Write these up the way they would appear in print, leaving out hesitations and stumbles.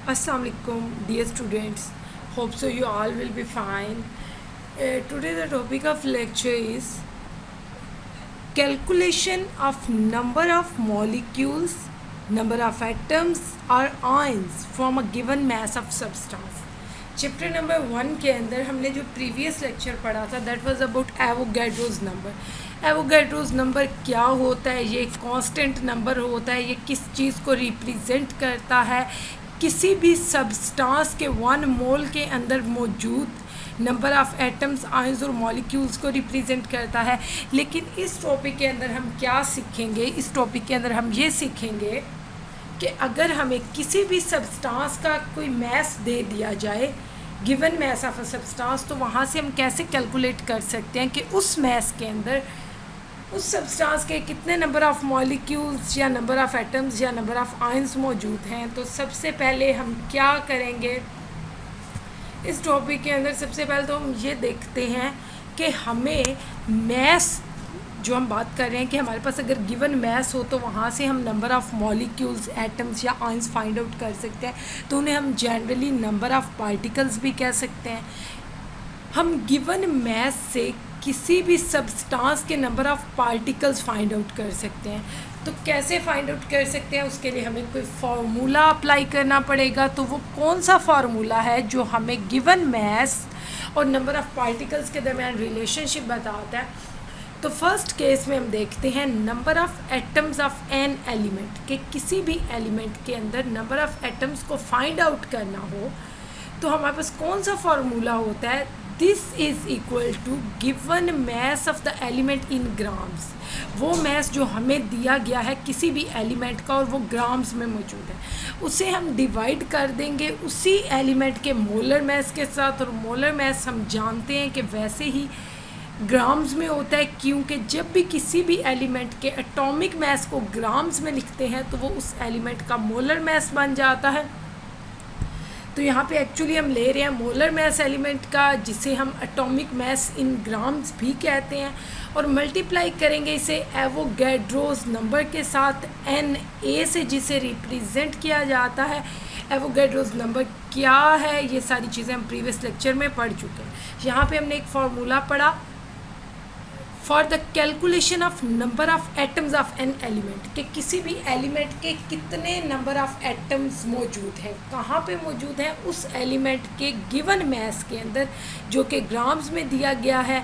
Assalamu alaikum, dear students. Hope so you all will be fine. Today the topic of lecture is calculation of number of molecules, number of atoms or ions from a given mass of substance. Chapter number 1 के अंदर हमने जो previous lecture पढ़ा था that was about Avogadro's number. Avogadro's number क्या होता है, ये कांस्टेंट नंबर होता है, ये किस चीज़ को रिप्रेजेंट करता है, किसी भी सब्सटेंस के 1 मोल के अंदर मौजूद नंबर ऑफ़ एटम्स, आयंस और मॉलिक्यूल्स को रिप्रेजेंट करता है। लेकिन इस टॉपिक के अंदर हम क्या सीखेंगे, इस टॉपिक के अंदर हम ये सीखेंगे कि अगर हमें किसी भी सब्सटेंस का कोई मैस दे दिया जाए, given mass of a substance, तो वहाँ से हम कैसे कैलकुलेट कर सकते हैं कि उस मैस के अंदर उस सब्सटेंस के कितने नंबर ऑफ़ मॉलिक्यूल्स या नंबर ऑफ़ एटम्स या नंबर ऑफ़ आयंस मौजूद हैं। तो सबसे पहले हम क्या करेंगे इस टॉपिक के अंदर, सबसे पहले तो हम ये देखते हैं कि हमें मैस जो हम बात कर रहे हैं कि हमारे पास अगर गिवन मैस हो तो वहाँ से हम नंबर ऑफ़ मॉलिक्यूल्स, एटम्स या आयंस फाइंड आउट कर सकते हैं। तो उन्हें हम जनरली नंबर ऑफ़ पार्टिकल्स भी कह सकते हैं। हम गिवन मैस से किसी भी सब्सटेंस के number of particles find out कर सकते हैं। तो कैसे फाइंड आउट कर सकते हैं, उसके लिए हमें कोई फार्मूला अप्लाई करना पड़ेगा। तो वो कौन सा फार्मूला है जो हमें गिवन मैस और नंबर ऑफ़ पार्टिकल्स के दरमियान रिलेशनशिप बताता है। तो फर्स्ट केस में हम देखते हैं number of atoms of an element, कि किसी भी एलिमेंट के अंदर नंबर ऑफ़ एटम्स को फाइंड आउट करना हो तो हमारे पास कौन सा फार्मूला होता है, this is equal to given mass of the element in grams. वो मैस जो हमें दिया गया है किसी भी एलिमेंट का और वो ग्राम्स में मौजूद है, उसे हम डिवाइड कर देंगे उसी एलिमेंट के मोलर मैस के साथ। और मोलर मैस हम जानते हैं कि वैसे ही ग्राम्स में होता है, क्योंकि जब भी किसी भी एलिमेंट के एटॉमिक मैस को ग्राम्स में लिखते हैं तो वो उस एलिमेंट का मोलर मैस बन जाता है। तो यहाँ पे एक्चुअली हम ले रहे हैं मोलर मैस एलिमेंट का, जिसे हम एटॉमिक मैस इन ग्राम्स भी कहते हैं, और मल्टीप्लाई करेंगे इसे एवोगैड्रोज नंबर के साथ एन ए से, जिसे रिप्रेजेंट किया जाता है। एवोगैड्रोज नंबर क्या है, ये सारी चीज़ें हम प्रीवियस लेक्चर में पढ़ चुके हैं। यहाँ पे हमने एक फार्मूला पढ़ा for the calculation of number of atoms of an element, कि किसी भी एलिमेंट के कितने नंबर ऑफ़ एटम्स मौजूद हैं, कहाँ पे मौजूद हैं, उस एलिमेंट के गिवन मैस के अंदर जो कि ग्राम्स में दिया गया है।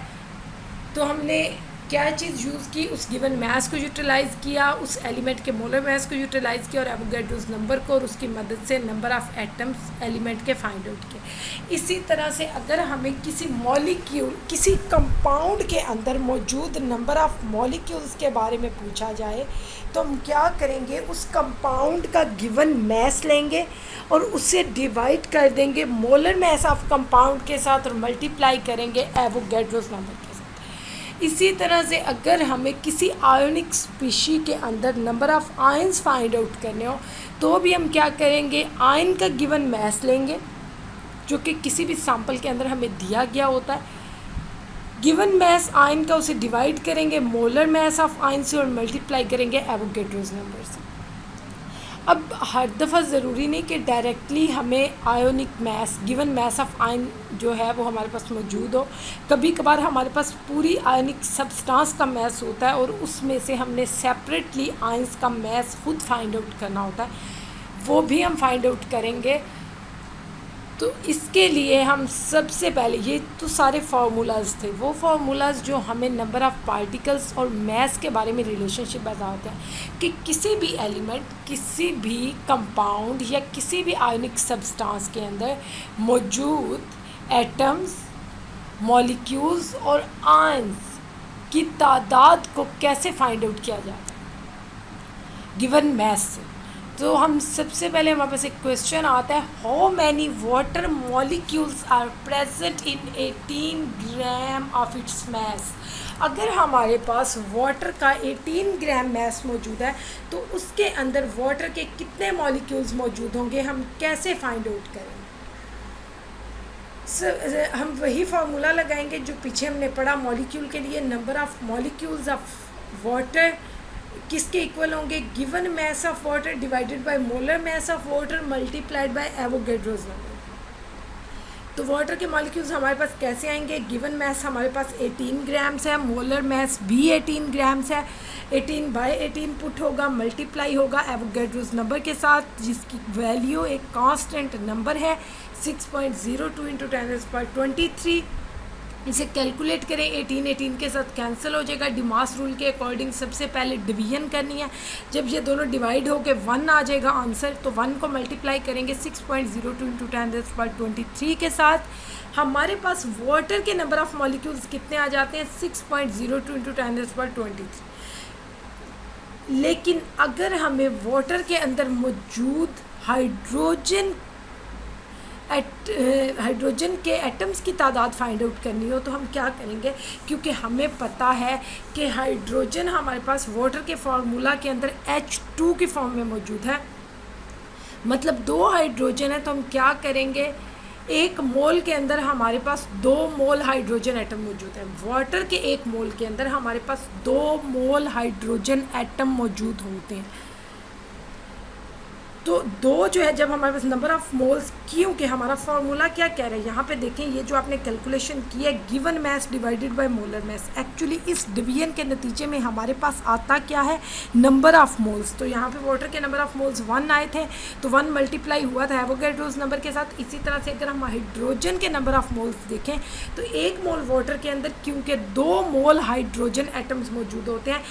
तो हमने क्या चीज़ यूज़ की, उस गिवन मैस को यूटिलाइज़ किया, उस एलिमेंट के मोलर मैस को यूटिलाइज़ किया और एवोगैड्रोज नंबर को, और उसकी मदद से नंबर ऑफ़ एटम्स एलिमेंट के फाइंड आउट किए। इसी तरह से अगर हमें किसी मॉलिक्यूल, किसी कंपाउंड के अंदर मौजूद नंबर ऑफ़ मॉलिक्यूल्स के बारे में पूछा जाए तो हम क्या करेंगे, उस कंपाउंड का गिवन मैस लेंगे और उसे डिवाइड कर देंगे मोलर मैस ऑफ कंपाउंड के साथ और मल्टीप्लाई करेंगे एवोगैड्रोज नंबर के साथ। इसी तरह से अगर हमें किसी आयोनिक स्पीशी के अंदर number of ions find out करने हो तो भी हम क्या करेंगे, आयन का गिवन मैस लेंगे जो कि किसी भी सैंपल के अंदर हमें दिया गया होता है। गिवन मैस आयन का उसे डिवाइड करेंगे मोलर मैस ऑफ आयन से और मल्टीप्लाई करेंगे एवोगैड्रोज नंबर से। अब हर दफ़ा ज़रूरी नहीं कि डायरेक्टली हमें ionic mass, given mass of ion जो है वो हमारे पास मौजूद हो। कभी कभार हमारे पास पूरी आयोनिक सब्सटेंस का मैस होता है और उसमें से हमने सेपरेटली आयंस का मैस खुद फाइंड आउट करना होता है, वो भी हम फाइंड आउट करेंगे। तो इसके लिए हम सबसे पहले, ये तो सारे फार्मूलाज थे, वो फार्मूलाज जो हमें नंबर ऑफ़ पार्टिकल्स और मैस के बारे में रिलेशनशिप बताते हैं कि किसी भी एलिमेंट, किसी भी कंपाउंड या किसी भी आयोनिक सब्सटेंस के अंदर मौजूद एटम्स, मॉलिक्यूल्स और आयंस की तादाद को कैसे फाइंड आउट किया जाता है गिवन मैस से। तो हम सबसे पहले हमारे पास एक क्वेश्चन आता है, how many water molecules are present in 18 gram of its mass. अगर हमारे पास वाटर का 18 ग्राम मैस मौजूद है तो उसके अंदर वाटर के कितने मॉलिक्यूल्स मौजूद होंगे, हम कैसे फाइंड आउट करेंगे। हम वही फार्मूला लगाएंगे जो पीछे हमने पढ़ा मॉलिक्यूल के लिए, number of molecules of water किसके इक्वल होंगे? Given mass of water divided by molar mass of water multiplied by Avogadro's number. तो वाटर के मॉलिक्यूल्स हमारे पास कैसे आएंगे? गिवन मास हमारे पास 18 ग्राम्स है, मोलर मास भी 18 ग्राम्स है, 18/18 पुट होगा, मल्टीप्लाई होगा एवोगैड्रोस नंबर के साथ, जिसकी वैल्यू एक कांस्टेंट नंबर है 6.02 इंटू 10⁻23। इसे कैलकुलेट करें, 18 के साथ कैंसिल हो जाएगा। डिमास रूल के अकॉर्डिंग सबसे पहले डिवीजन करनी है। जब ये दोनों डिवाइड होकर 1 आ जाएगा आंसर, तो 1 को मल्टीप्लाई करेंगे 6.02 इंटू 10⁻23 के साथ। हमारे पास वाटर के नंबर ऑफ़ मॉलिक्यूल्स कितने आ जाते हैं? 6.02 इंटू 10⁻23। लेकिन अगर हमें वाटर के अंदर मौजूद हाइड्रोजन के एटम्स की तादाद फाइंड आउट करनी हो, तो हम क्या करेंगे? क्योंकि हमें पता है कि हाइड्रोजन हमारे पास वाटर के फार्मूला के अंदर H2 की फॉर्म में मौजूद है, मतलब 2 हाइड्रोजन है। तो हम क्या करेंगे? 1 मोल के अंदर हमारे पास 2 मोल हाइड्रोजन एटम मौजूद है। वाटर के 1 मोल के अंदर हमारे पास 2 मोल हाइड्रोजन एटम मौजूद होते हैं। तो 2 जो है जब हमारे पास नंबर ऑफ़ मोल्स, क्योंकि हमारा फार्मूला क्या कह रहा है यहाँ पे देखें, ये जो आपने कैलकुलेशन की है given mass divided by molar mass, actually इस डिवीजन के नतीजे में हमारे पास आता क्या है? Number of moles. तो यहाँ पे वाटर के नंबर ऑफ़ मोल्स 1 आए थे, तो 1 मल्टीप्लाई हुआ था एवोगैड्रोस नंबर के साथ। इसी तरह से अगर हम हाइड्रोजन के नंबर ऑफ़ मोल्स देखें, तो 1 मोल वाटर के अंदर क्योंकि 2 मोल हाइड्रोजन एटम्स मौजूद होते हैं,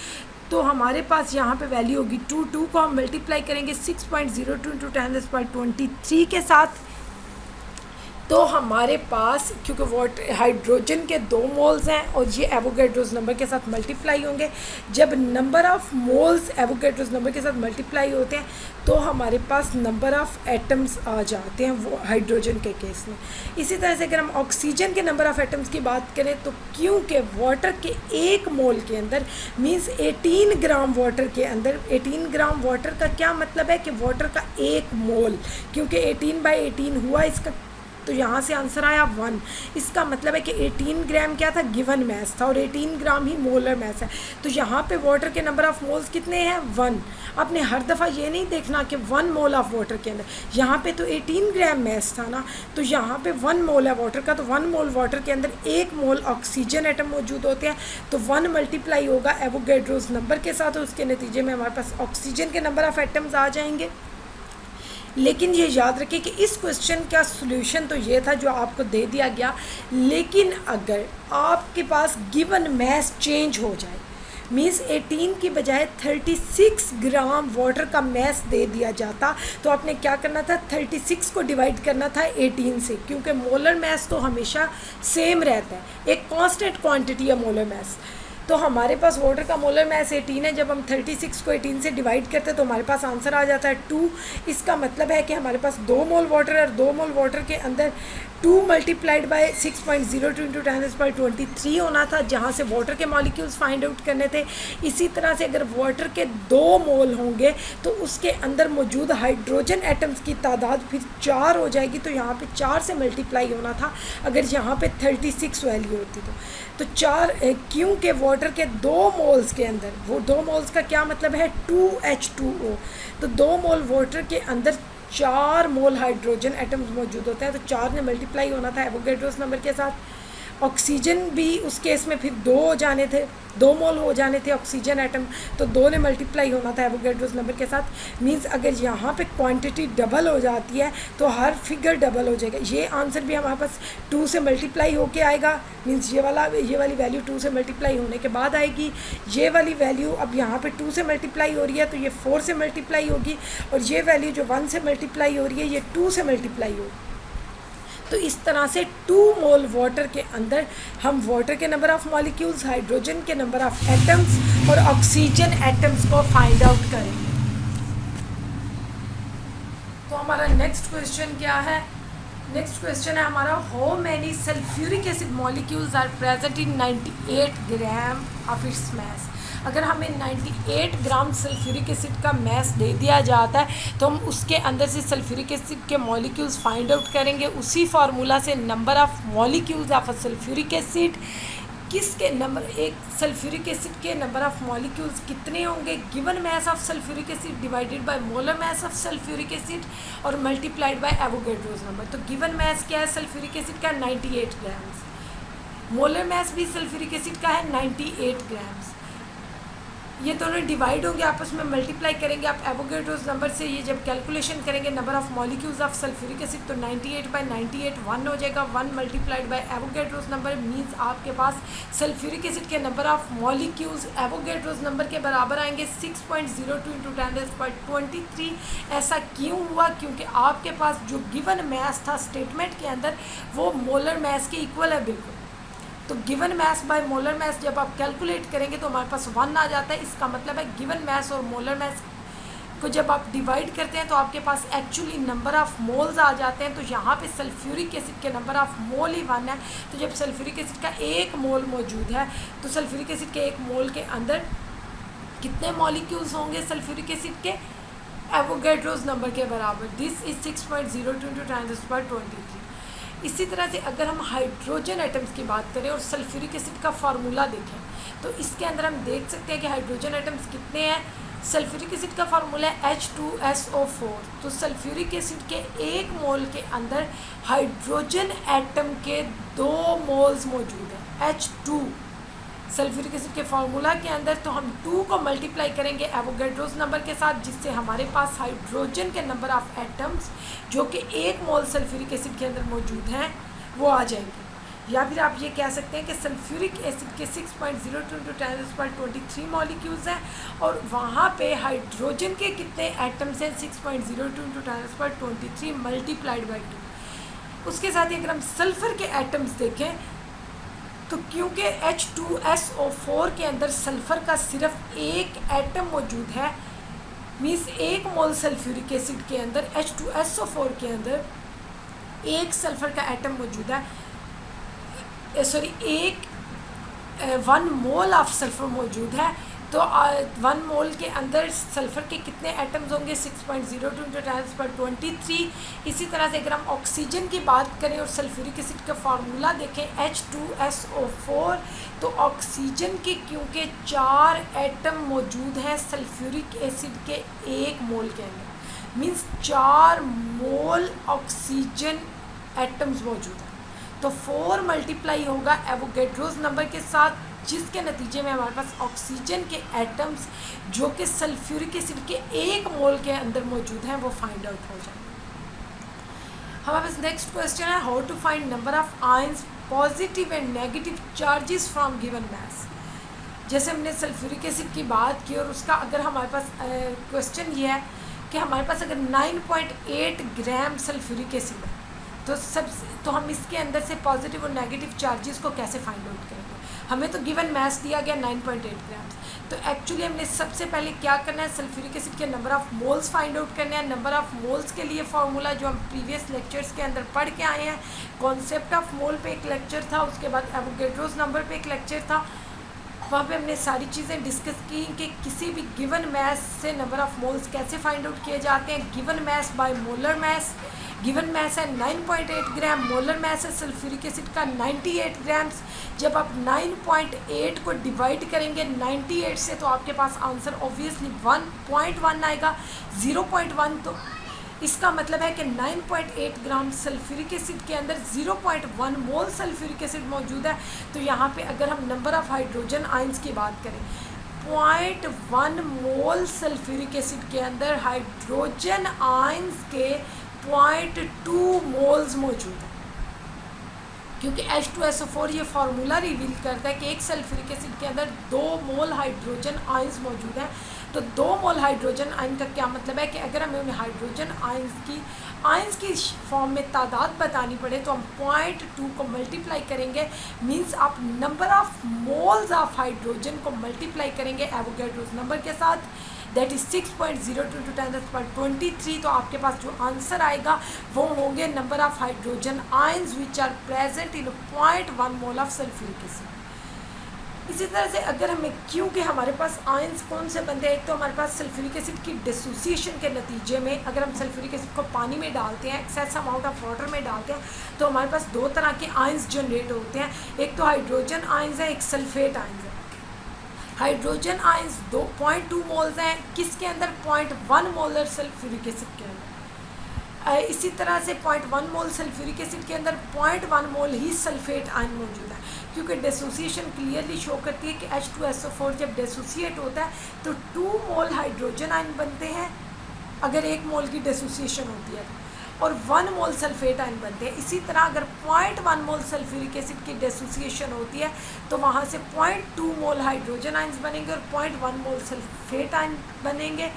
तो हमारे पास यहाँ पे वैल्यू होगी 2 को हम मल्टीप्लाई करेंगे 6.02 इंटू 10⁻23 के साथ। तो हमारे पास क्योंकि वाटर हाइड्रोजन के 2 मोल्स हैं और ये एवोगैड्रोस नंबर के साथ मल्टीप्लाई होंगे, जब number of moles Avogadro's number के साथ मल्टीप्लाई होते हैं तो हमारे पास नंबर ऑफ़ एटम्स आ जाते हैं वो हाइड्रोजन के केस में। इसी तरह से अगर हम ऑक्सीजन के नंबर ऑफ़ एटम्स की बात करें, तो क्योंकि वाटर के 1 मोल के अंदर मीन्स 18 ग्राम वाटर के अंदर, 18 ग्राम वाटर का क्या मतलब है कि वाटर का 1 मोल, क्योंकि 18/18 हुआ इसका, तो यहाँ से आंसर आया 1। इसका मतलब है कि 18 ग्राम क्या था? गिवन मास था, और 18 ग्राम ही मोलर मास है। तो यहाँ पे वाटर के नंबर ऑफ़ मोल्स कितने हैं? 1। आपने हर दफ़ा ये नहीं देखना कि 1 मोल ऑफ वाटर के अंदर, यहाँ पे तो 18 ग्राम मास था ना, तो यहाँ पे 1 मोल है वाटर का, तो 1 मोल वाटर के अंदर 1 मोल ऑक्सीजन एटम मौजूद होते हैं। तो 1 मल्टीप्लाई होगा एवोगैड्रोस नंबर के साथ, और उसके नतीजे में हमारे पास ऑक्सीजन के नंबर ऑफ़ एटम्स आ जाएंगे। लेकिन ये याद रखें कि इस क्वेश्चन का सॉल्यूशन तो ये था जो आपको दे दिया गया, लेकिन अगर आपके पास गिवन मास चेंज हो जाए, मीन्स 18 की बजाय 36 ग्राम वाटर का मास दे दिया जाता, तो आपने क्या करना था? 36 को डिवाइड करना था 18 से, क्योंकि मोलर मास तो हमेशा सेम रहता है, एक कांस्टेंट क्वांटिटी है मोलर मास। तो हमारे पास वाटर का मोलर मास 18 है, जब हम 36 को 18 से डिवाइड करते हैं तो हमारे पास आंसर आ जाता है 2। इसका मतलब है कि हमारे पास 2 मोल वाटर है, और 2 मोल वाटर के अंदर 2 मल्टीप्लाइड बाय 6.02 इंटू 10⁻23 होना था, जहाँ से वाटर के मॉलिक्यूल्स फाइंड आउट करने थे। इसी तरह से अगर वाटर के 2 मोल होंगे तो उसके अंदर मौजूद हाइड्रोजन एटम्स की तादाद फिर 4 हो जाएगी, तो यहाँ पे 4 से मल्टीप्लाई होना था अगर यहाँ पे 36 वैल्यू होती तो 4, क्योंकि वाटर के 2 मोल्स के अंदर, वो 2 मोल्स का क्या मतलब है? 2H2O, तो 2 मोल वाटर के अंदर 4 मोल हाइड्रोजन एटम्स मौजूद होते हैं, तो 4 ने मल्टीप्लाई होना था एवोगैड्रोस नंबर के साथ। ऑक्सीजन भी उस केस में फिर 2 हो जाने थे, 2 मोल हो जाने थे ऑक्सीजन एटम, तो 2 ने मल्टीप्लाई होना था एवोगैड्रोस नंबर के साथ। मींस अगर यहाँ पे क्वांटिटी डबल हो जाती है तो हर फिगर डबल हो जाएगा। ये आंसर भी हमारे पास 2 से मल्टीप्लाई होके आएगा, मींस ये वाली वैल्यू 2 से मल्टीप्लाई होने के बाद आएगी। ये वाली वैल्यू अब यहाँ पे 2 से मल्टीप्लाई हो रही है तो ये 4 से मल्टीप्लाई होगी, और ये वैल्यू जो 1 से मल्टीप्लाई हो रही है ये 2 से मल्टीप्लाई होगी। तो इस तरह से 2 मोल वाटर के अंदर हम वाटर के नंबर ऑफ़ मॉलिक्यूल्स, हाइड्रोजन के नंबर ऑफ़ एटम्स और ऑक्सीजन एटम्स को फाइंड आउट करेंगे। तो हमारा नेक्स्ट क्वेश्चन क्या है? नेक्स्ट क्वेश्चन है हमारा, how many sulphuric acid molecules are present in 98 gram of its mass. अगर हमें 98 ग्राम सल्फ्यूरिक एसिड का मास दे दिया जाता है तो हम उसके अंदर से सल्फ्यूरिक एसिड के मॉलिक्यूल्स फाइंड आउट करेंगे। उसी फार्मूला से number of molecules of a sulphuric acid किसके नंबर, एक सल्फ्यूरिक एसिड के नंबर ऑफ मॉलिक्यूल्स कितने होंगे, given mass of sulphuric acid divided by molar mass of sulphuric acid और मल्टीप्लाइड बाय एवोगैड्रोस नंबर। तो गिवन मास क्या है sulphuric acid का 98 ग्राम्स, मोलर मास भी सल्फ्यूरिक एसिड का है 98 ग्राम्स। ये दोनों डिवाइड होंगे आपस में, मल्टीप्लाई करेंगे आप एवोगैड्रोस नंबर से। ये जब कैलकुलेशन करेंगे number of molecules of sulphuric acid तो 98 बाई 98 1 हो जाएगा, 1 multiplied by Avogadro's number means आपके पास सल्फ्यूरिक एसिड के number of molecules Avogadro's number के बराबर आएंगे 6.02 इंटू 10⁻23। ऐसा क्यों हुआ? क्योंकि आपके पास जो गिवन मास था स्टेटमेंट के अंदर वो मोलर मास के इक्वल है बिल्कुल। तो given mass by molar mass जब आप कैलकुलेट करेंगे तो हमारे पास 1 आ जाता है। इसका मतलब है गिवन मास और मोलर मास को जब आप डिवाइड करते हैं तो आपके पास एक्चुअली नंबर ऑफ मोल्स आ जाते हैं। तो यहाँ पे सल्फ्यूरिक एसिड के नंबर ऑफ मोल ही 1 है। तो जब सल्फ्यूरिक एसिड का 1 मोल मौजूद है तो सल्फ्यूरिक एसिड के 1 मोल के अंदर कितने मॉलिक्यूल्स होंगे सल्फ्यूरिक एसिड के, एवोगैड्रोस नंबर के बराबर। This is 6.02 into 10⁻23। इसी तरह से अगर हम हाइड्रोजन एटम्स की बात करें और सल्फ्यूरिक एसिड का फार्मूला देखें तो इसके अंदर हम देख सकते हैं कि हाइड्रोजन एटम्स कितने हैं। सल्फ्यूरिक एसिड का फार्मूला है H2SO4। तो सल्फ्यूरिक एसिड के 1 मोल के अंदर हाइड्रोजन एटम के 2 मोल्स मौजूद हैं H2 सल्फ्यूरिक एसिड के फार्मूला के अंदर। तो हम 2 को मल्टीप्लाई करेंगे एवोगैड्रोस नंबर के साथ जिससे हमारे पास हाइड्रोजन के नंबर ऑफ एटम्स जो कि 1 मोल सल्फ्यूरिक एसिड के अंदर मौजूद हैं वो आ जाएंगे। या फिर आप ये कह सकते हैं कि सल्फ्यूरिक एसिड के 6.02 इंटू 10⁻23 मॉलिक्यूल्स हैं और वहाँ पे हाइड्रोजन के कितने एटम्स हैं 6.02 इंटू 10⁻23 मल्टीप्लाइड बाई 2। उसके साथ ही अगर हम सल्फ़र के एटम्स देखें तो क्योंकि H2SO4 के अंदर सल्फ़र का सिर्फ 1 एटम मौजूद है मीन्स 1 मोल सल्फ्यूरिक एसिड के अंदर H2SO4 के अंदर 1 सल्फ़र का एटम मौजूद है, 1 मोल ऑफ सल्फ़र मौजूद है। तो 1 मोल के अंदर सल्फ़र के कितने एटम्स होंगे 6.02 इंटू 10⁻23। इसी तरह से अगर हम ऑक्सीजन की बात करें और सल्फ्यूरिक एसिड का फार्मूला देखें H2SO4 तो ऑक्सीजन के क्योंकि 4 एटम मौजूद हैं सल्फ्यूरिक एसिड के 1 मोल के अंदर मीन्स 4 मोल ऑक्सीजन एटम्स मौजूद हैं। तो 4 मल्टीप्लाई होगा एवोगैड्रोस नंबर के साथ जिसके नतीजे में हमारे पास ऑक्सीजन के एटम्स जो कि सल्फ्यूरिक एसिड के 1 मोल के अंदर मौजूद हैं वो फाइंड आउट हो जाएंगे। हमारे पास नेक्स्ट क्वेश्चन है how to find number of ions positive and negative charges from given mass. जैसे हमने सल्फ्यूरिक एसिड की बात की और उसका अगर हमारे पास क्वेश्चन ये है कि हमारे पास अगर 9.8 ग्राम सल्फ्यूरिक एसिड है तो हम इसके अंदर से पॉजिटिव और नेगेटिव चार्जेस को कैसे फाइंड आउट करेंगे। हमें तो गिवन मास दिया गया 9.8 ग्राम्स। तो एक्चुअली हमने सबसे पहले क्या करना है सल्फ्यूरिक एसिड के number of moles find out करना है। नंबर ऑफ़ मोल्स के लिए फार्मूला जो हम प्रीवियस लेक्चर्स के अंदर पढ़ के आए हैं, कॉन्सेप्ट ऑफ मोल पे एक लेक्चर था, उसके बाद एवोगैड्रोस नंबर पे एक लेक्चर था। वहाँ पे हमने सारी चीज़ें डिस्कस की कि किसी भी गिवन मास से नंबर ऑफ़ मोल्स कैसे फाइंड आउट किए जाते हैं। Given mass by molar mass, given mass है 9.8 ग्राम, मोलर मास है सल्फ्यूरिक एसिड का 98 ग्राम्स। जब आप 9.8 को डिवाइड करेंगे 98 से तो आपके पास आंसर ऑब्वियसली 1.1 आएगा, 0.1। तो इसका मतलब है कि 9.8 ग्राम सल्फ्यूरिक एसिड के अंदर 0.1 मोल सल्फ्यूरिक एसिड मौजूद है। तो यहाँ पे अगर हम नंबर ऑफ़ हाइड्रोजन आयंस की बात करें 0.1 मोल सल्फ्यूरिक एसिड के अंदर हाइड्रोजन आयंस के 0.2 मोल्स मौजूद है। क्योंकि H2SO4 ये फार्मूला रिवील करता है कि एक सल्फ्यूरिक एसिड के अंदर 2 मोल हाइड्रोजन आयंस मौजूद हैं। तो 2 मोल हाइड्रोजन आयन का क्या मतलब है कि अगर हमें उन्हें हाइड्रोजन आयंस की फॉर्म में तादाद बतानी पड़े तो हम 0.2 को मल्टीप्लाई करेंगे मींस आप number of moles of hydrogen को मल्टीप्लाई करेंगे एवोगैड्रोस नंबर के साथ, दैट इज़ 6.02 इंटू 10⁻23। तो आपके पास जो आंसर आएगा वो होंगे number of hydrogen ions which are present in 0.1 mole of sulphuric acid. इसी तरह से अगर हमें, क्योंकि हमारे पास आयंस कौन से बनते हैं, एक तो हमारे पास सल्फ्यूरिक एसिड की डिसोसिएशन के नतीजे में अगर हम सल्फ्यूरिक एसिड को पानी में डालते हैं, एक्सेस अमाउंट ऑफ वाटर में डालते हैं, तो हमारे पास दो तरह के आयंस जनरेट होते हैं, एक तो हाइड्रोजन आयंस है, एक सल्फेट आयंस है। हाइड्रोजन आयंस 2.2 मोल्स हैं, किसके अंदर 0.1 मोलर सल्फ्यूरिक एसिड के अंदर। इसी तरह से 0.1 मोल सल्फ्यूरिक एसिड के अंदर 0.1 मोल ही सल्फेट आयन मौजूद है, क्योंकि डिसोसिएशन क्लियरली शो करती है कि H2SO4 जब डिसोसिएट होता है तो 2 मोल हाइड्रोजन आयन बनते हैं अगर 1 मोल की डिसोसिएशन होती है, और 1 मोल सल्फेट आयन बनते हैं। इसी तरह अगर 0.1 मोल सल्फ्यूरिक एसिड की डिसोसिएशन होती है तो वहाँ से 0.2 मोल हाइड्रोजन आयन्स बनेंगे और 0.1 मोल सल्फेट आयन बनेंगे।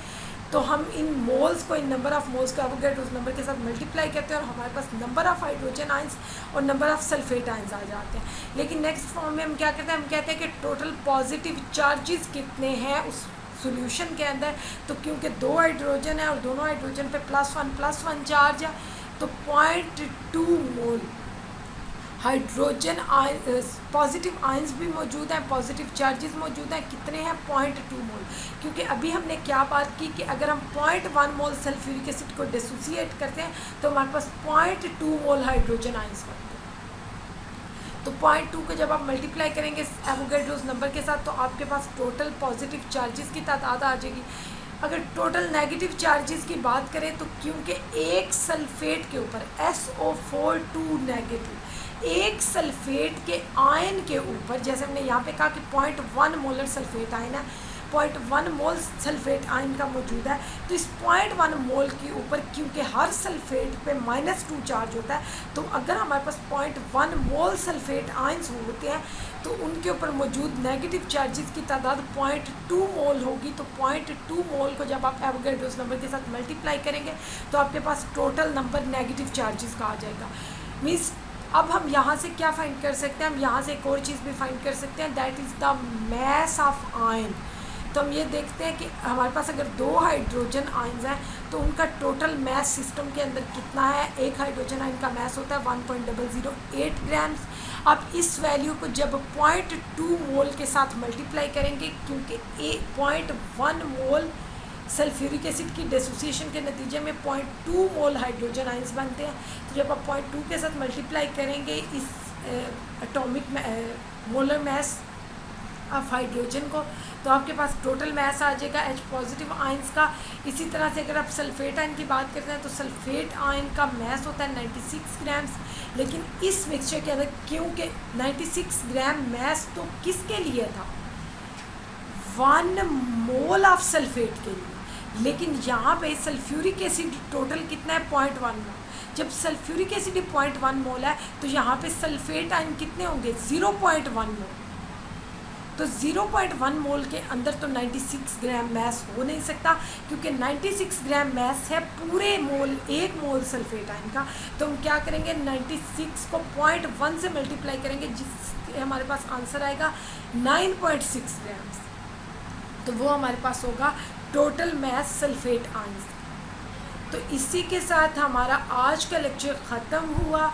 तो हम इन मोल्स को, इन नंबर ऑफ़ मोल्स को एवोगैड्रोस नंबर के साथ मल्टीप्लाई करते हैं और हमारे पास नंबर ऑफ़ हाइड्रोजन आयंस और नंबर ऑफ़ सल्फेट आयंस आ जाते हैं। लेकिन नेक्स्ट फॉर्म में हम क्या करते हैं, हम कहते हैं कि टोटल पॉजिटिव चार्जेस कितने हैं उस सॉल्यूशन के अंदर। तो क्योंकि 2 हाइड्रोजन है और दोनों हाइड्रोजन पे +1 चार्ज है, तो 0.2 मोल हाइड्रोजन पॉजिटिव आयंस भी मौजूद हैं, पॉजिटिव चार्जेस मौजूद हैं, कितने हैं 0.2 मोल। क्योंकि अभी हमने क्या बात की कि अगर हम 0.1 मोल सल्फ्यूरिक एसिड को डिसोसिएट करते हैं तो हमारे पास 0.2 मोल हाइड्रोजन आयंस बनते हैं। तो 0.2 को जब आप मल्टीप्लाई करेंगे एवोगैड्रोस नंबर के साथ तो आपके पास टोटल पॉजिटिव चार्जेस की तादाद आ जाएगी। अगर टोटल नेगेटिव चार्जेस की बात करें तो क्योंकि एक सल्फेट के ऊपर SO4 2 नेगेटिव, एक सल्फेट के आयन के ऊपर, जैसे हमने यहाँ पे कहा कि 0.1 मोलर सल्फेट आयन है, 0.1 मोल सल्फेट आयन का मौजूद है, तो इस 0.1 मोल के ऊपर क्योंकि हर सल्फेट पे -2 चार्ज होता है, तो अगर हमारे पास 0.1 मोल सल्फेट आयन्स होते हैं तो उनके ऊपर मौजूद नेगेटिव चार्जेस की तादाद 0.2 मोल होगी। तो 0.2 मोल को जब आप एवोगैड्रोस नंबर के साथ मल्टीप्लाई करेंगे तो आपके पास टोटल नंबर नेगेटिव चार्जेस का आ जाएगा। मीन्स अब हम यहाँ से क्या फाइंड कर सकते हैं, हम यहाँ से एक और चीज़ भी फाइंड कर सकते हैं, that is the mess of ion. तो हम ये देखते हैं कि हमारे पास अगर 2 हाइड्रोजन आयंस हैं तो उनका टोटल मैस सिस्टम के अंदर कितना है। एक हाइड्रोजन आयन का मैस होता है 1.008 ग्राम्स। अब इस वैल्यू को जब 0.2 मोल के साथ मल्टीप्लाई करेंगे, क्योंकि 0.1 मोल सल्फ्यूरिक एसिड की डिसोसिएशन के नतीजे में 0.2 मोल हाइड्रोजन आयंस बनते हैं, तो जब आप 0.2 के साथ मल्टीप्लाई करेंगे इस atomic molar mass of hydrogen को, तो आपके पास टोटल मैस आ जाएगा H पॉजिटिव आयंस का। इसी तरह से अगर आप सल्फेट आयन की बात करते हैं तो सल्फेट आयन का मैस होता है 96 ग्राम्स। लेकिन इस मिक्सचर के अंदर क्योंकि 96 ग्राम मैस तो किसके लिए था, 1 मोल ऑफ सल्फेट के लिए, लेकिन यहाँ पे सल्फ्यूरिक एसिड टोटल कितना है 0.1 मोल। जब सल्फ्यूरिक एसिड 0.1 मोल है तो यहाँ पे सल्फेट आयन कितने होंगे 0.1 मोल। तो 0.1 मोल के अंदर तो 96 ग्राम मैस हो नहीं सकता, क्योंकि 96 ग्राम मैस है पूरे मोल 1 मोल सल्फेट आयन का। तो हम क्या करेंगे, 96 को 0.1 से मल्टीप्लाई करेंगे, जिससे हमारे पास आंसर आएगा 9.6 ग्राम्स। तो वो हमारे पास होगा टोटल मैस सल्फेट आयंस। तो इसी के साथ हमारा आज का लेक्चर ख़त्म हुआ।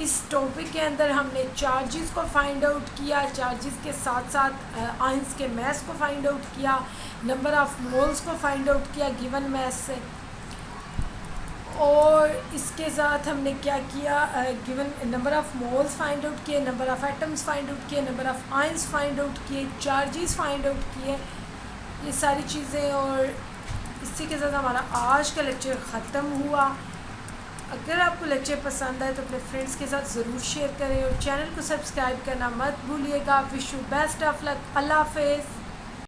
इस टॉपिक के अंदर हमने चार्जेस को फाइंड आउट किया, चार्जेस के साथ साथ आयंस के मैस को फाइंड आउट किया, नंबर ऑफ़ मोल्स को फाइंड आउट किया गिवन मैस से, और इसके साथ हमने क्या किया, given number of moles find out किए, number of atoms find out किए, number of ions find out किए, चार्जेस फाइंड आउट किए, ये सारी चीज़ें। और इसी के साथ हमारा आज का लेक्चर ख़त्म हुआ। अगर आपको लेक्चर पसंद आए तो अपने फ्रेंड्स के साथ ज़रूर शेयर करें और चैनल को सब्सक्राइब करना मत भूलिएगा। Wish you best of luck. अल्लाह हाफ़िज़।